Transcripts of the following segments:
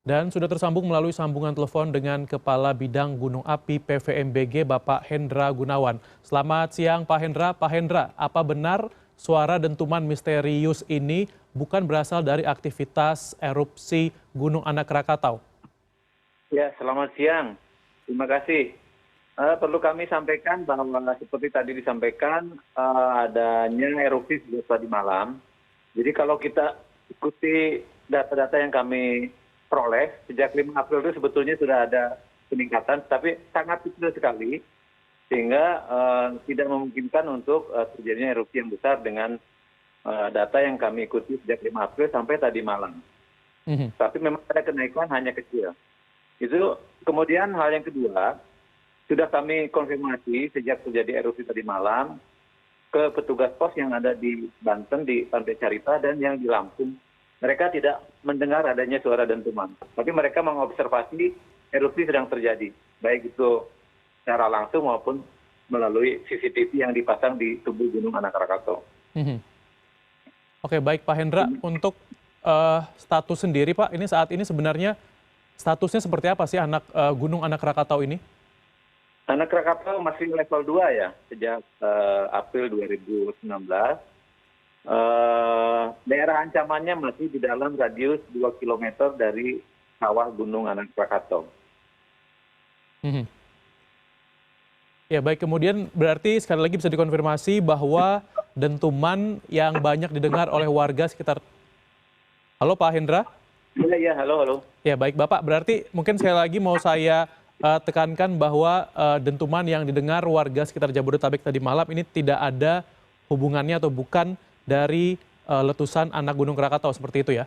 Dan sudah tersambung melalui sambungan telepon dengan Kepala Bidang Gunung Api PVMBG Bapak Hendra Gunawan. Selamat siang Pak Hendra. Pak Hendra, apa benar suara dentuman misterius ini bukan berasal dari aktivitas erupsi Gunung Anak Rakatau? Ya, selamat siang. Terima kasih. Perlu kami sampaikan bahwa seperti tadi disampaikan adanya erupsi sejak tadi malam. Jadi kalau kita ikuti data-data yang kami peroleh, sejak 5 April itu sebetulnya sudah ada peningkatan, tapi sangat kecil sekali, sehingga tidak memungkinkan untuk terjadinya erupsi yang besar dengan data yang kami ikuti sejak 5 April sampai tadi malam. Tapi memang ada kenaikan hanya kecil. Itu kemudian hal yang kedua, sudah kami konfirmasi sejak terjadi erupsi tadi malam ke petugas pos yang ada di Banten, di Pantai Carita, dan yang di Lampung. Mereka tidak mendengar adanya suara dentuman, tapi mereka mengobservasi erupsi sedang terjadi, baik itu secara langsung maupun melalui CCTV yang dipasang di tubuh Gunung Anak Rakatau. Oke, baik Pak Hendra, untuk status sendiri Pak, ini saat ini sebenarnya statusnya seperti apa sih Gunung Anak Rakatau ini? Anak Rakatau masih level 2 ya, sejak April 2019. Daerah ancamannya masih di dalam radius 2 km dari kawah Gunung Anak Rakatau. Ya baik, kemudian berarti sekali lagi bisa dikonfirmasi bahwa dentuman yang banyak didengar oleh warga sekitar... Halo Pak Hendra? Iya, halo. Ya baik Bapak, berarti mungkin sekali lagi mau saya tekankan bahwa dentuman yang didengar warga sekitar Jabodetabek tadi malam ini tidak ada hubungannya atau bukan dari letusan anak Gunung Krakatau, seperti itu ya?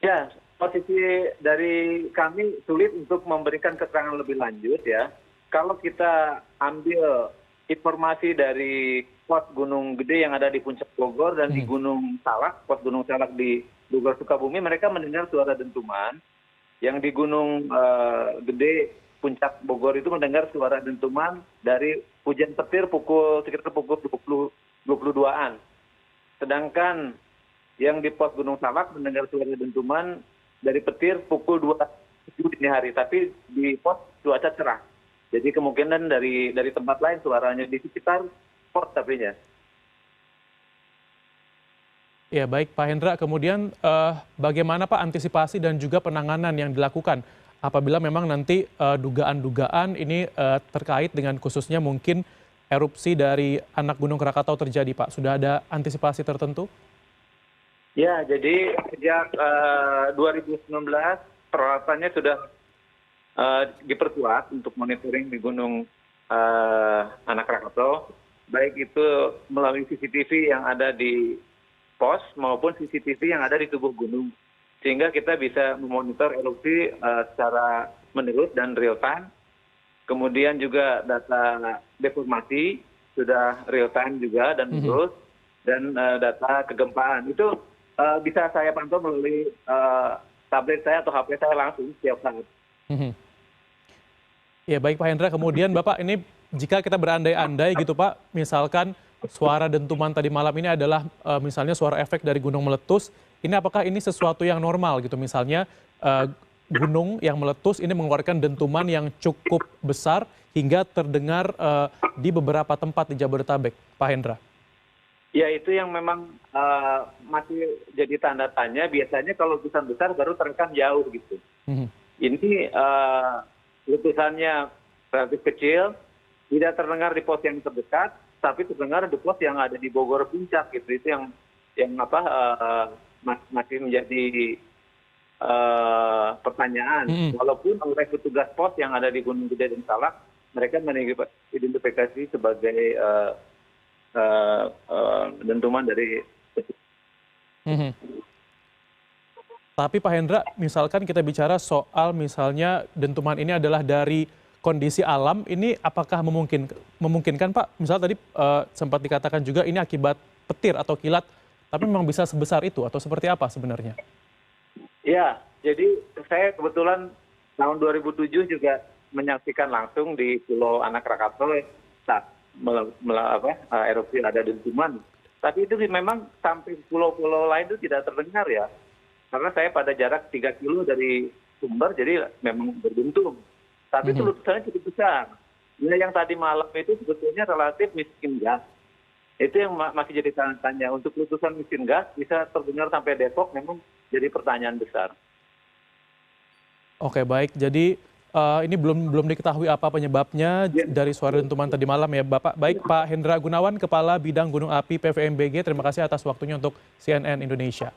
Ya, posisi dari kami sulit untuk memberikan keterangan lebih lanjut ya. Kalau kita ambil informasi dari pos Gunung Gede yang ada di Puncak Bogor dan di Gunung Salak, pos Gunung Salak di Bogor Sukabumi, mereka mendengar suara dentuman. Yang di Gunung Gede Puncak Bogor itu mendengar suara dentuman dari hujan petir sekitar pukul 22-an. Sedangkan yang di pos Gunung Salak mendengar suara dentuman dari petir pukul 2 dini hari, tapi di pos cuaca cerah. Jadi kemungkinan dari tempat lain suaranya di sekitar pos tapinya. Ya baik Pak Hendra, kemudian bagaimana Pak antisipasi dan juga penanganan yang dilakukan apabila memang nanti dugaan-dugaan ini terkait dengan khususnya mungkin erupsi dari anak Gunung Krakatau terjadi Pak? Sudah ada antisipasi tertentu? Ya, jadi sejak 2019 peralatannya sudah diperkuat untuk monitoring di Gunung Anak Krakatau, baik itu melalui CCTV yang ada di pos maupun CCTV yang ada di tubuh gunung, sehingga kita bisa memonitor erupsi secara menerus dan real time. Kemudian juga data deformasi sudah real time juga dan menerus, dan data kegempaan itu bisa saya pantau melalui tablet saya atau HP saya langsung setiap saat. Ya baik Pak Hendra, kemudian Bapak ini jika kita berandai-andai gitu Pak, misalkan suara dentuman tadi malam ini adalah misalnya suara efek dari gunung meletus, ini apakah ini sesuatu yang normal gitu? Misalnya gunung yang meletus ini mengeluarkan dentuman yang cukup besar hingga terdengar di beberapa tempat di Jabodetabek, Pak Hendra. Ya itu yang memang masih jadi tanda tanya, biasanya kalau letusan besar baru terekam jauh gitu. Ini letusannya relatif kecil, tidak terdengar di pos yang terdekat, tapi terdengar di pos yang ada di Bogor Puncak gitu. Itu yang masih menjadi pertanyaan. Walaupun oleh petugas pos yang ada di Gunung Gede dan Salak, mereka mengidentifikasi sebagai dentuman dari Tapi Pak Hendra, misalkan kita bicara soal misalnya dentuman ini adalah dari kondisi alam, ini apakah memungkinkan Pak? Misal tadi sempat dikatakan juga ini akibat petir atau kilat, tapi memang bisa sebesar itu atau seperti apa sebenarnya? Ya, jadi saya kebetulan tahun 2007 juga menyaksikan langsung di Pulau Anak Rakatau saat erupsi ada dentuman. Tapi itu memang sampai pulau-pulau lain itu tidak terdengar ya. Karena saya pada jarak 3 kilo dari sumber jadi memang berbentuk. Tapi itu letusannya cukup besar. Nah, yang tadi malam itu sebetulnya relatif miskin gas. Itu yang masih jadi tanda tanya. Untuk letusan miskin gas bisa terdengar sampai Depok memang jadi pertanyaan besar. Oke, baik. Jadi ini belum diketahui apa penyebabnya dari suara dentuman tadi malam ya, Bapak. Baik, Pak Hendra Gunawan, Kepala Bidang Gunung Api PVMBG. Terima kasih atas waktunya untuk CNN Indonesia.